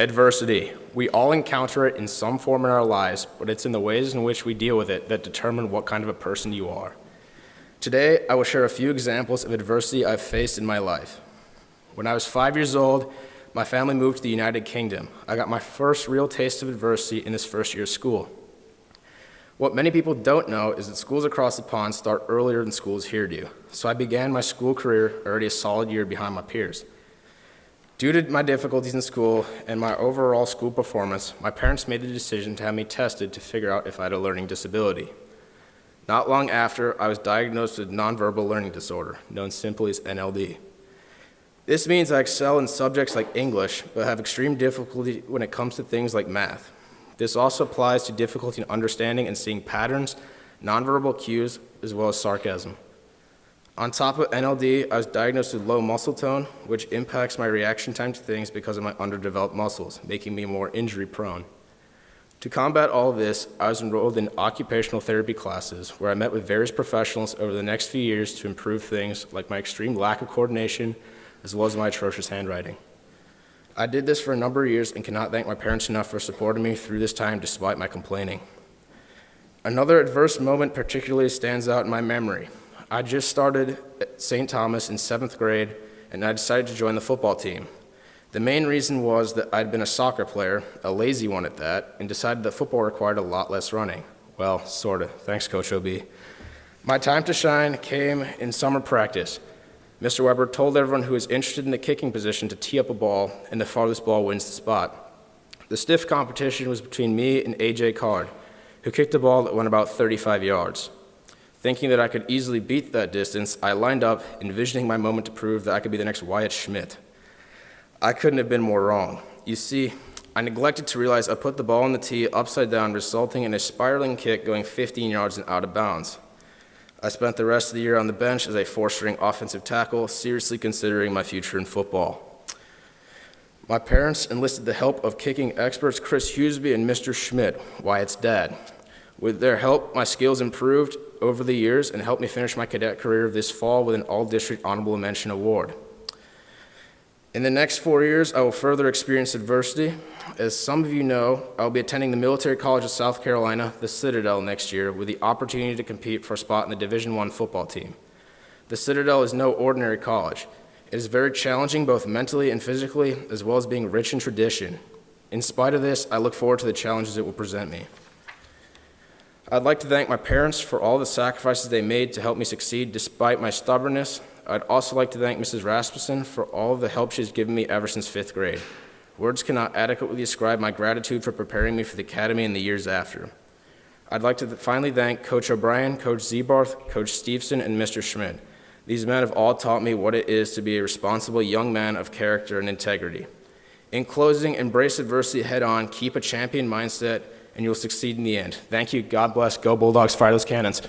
Adversity. We all encounter it in some form in our lives, but it's in the ways in which we deal with it that determine what kind of a person you are. Today, I will share a few examples of adversity I've faced in my life. When I was 5 years old, my family moved to the United Kingdom. I got my first real taste of adversity in this first year of school. What many people don't know is that schools across the pond start earlier than schools here do, so I began my school career already a solid year behind my peers. Due to my difficulties in school and my overall school performance, my parents made the decision to have me tested to figure out if I had a learning disability. Not long after, I was diagnosed with nonverbal learning disorder, known simply as NLD. This means I excel in subjects like English, but have extreme difficulty when it comes to things like math. This also applies to difficulty in understanding and seeing patterns, nonverbal cues, as well as sarcasm. On top of NLD, I was diagnosed with low muscle tone, which impacts my reaction time to things because of my underdeveloped muscles, making me more injury prone. To combat all of this, I was enrolled in occupational therapy classes where I met with various professionals over the next few years to improve things like my extreme lack of coordination, as well as my atrocious handwriting. I did this for a number of years and cannot thank my parents enough for supporting me through this time despite my complaining. Another adverse moment particularly stands out in my memory. I just started at St. Thomas in 7th grade, and I decided to join the football team. The main reason was that I'd been a soccer player, a lazy one at that, and decided that football required a lot less running. Well, sorta. Thanks, Coach OB. My time to shine came in summer practice. Mr. Weber told everyone who was interested in the kicking position to tee up a ball, and the farthest ball wins the spot. The stiff competition was between me and A.J. Card, who kicked a ball that went about 35 yards. Thinking that I could easily beat that distance, I lined up, envisioning my moment to prove that I could be the next Wyatt Schmidt. I couldn't have been more wrong. You see, I neglected to realize I put the ball on the tee upside down, resulting in a spiraling kick going 15 yards and out of bounds. I spent the rest of the year on the bench as a four-string offensive tackle, seriously considering my future in football. My parents enlisted the help of kicking experts Chris Hughesby and Mr. Schmidt, Wyatt's dad. With their help, my skills improved over the years and helped me finish my cadet career this fall with an all-district honorable mention award. In the next 4 years, I will further experience adversity. As some of you know, I will be attending the Military College of South Carolina, the Citadel, next year with the opportunity to compete for a spot in the Division I football team. The Citadel is no ordinary college. It is very challenging both mentally and physically, as well as being rich in tradition. In spite of this, I look forward to the challenges it will present me. I'd like to thank my parents for all the sacrifices they made to help me succeed despite my stubbornness. I'd also like to thank Mrs. Rasmussen for all of the help she's given me ever since 5th grade. Words cannot adequately describe my gratitude for preparing me for the academy in the years after. I'd like to finally thank Coach O'Brien, Coach Zebarth, Coach Stevenson, and Mr. Schmidt. These men have all taught me what it is to be a responsible young man of character and integrity. In closing, embrace adversity head on, keep a champion mindset, and you'll succeed in the end. Thank you, God bless, go Bulldogs, fire those cannons.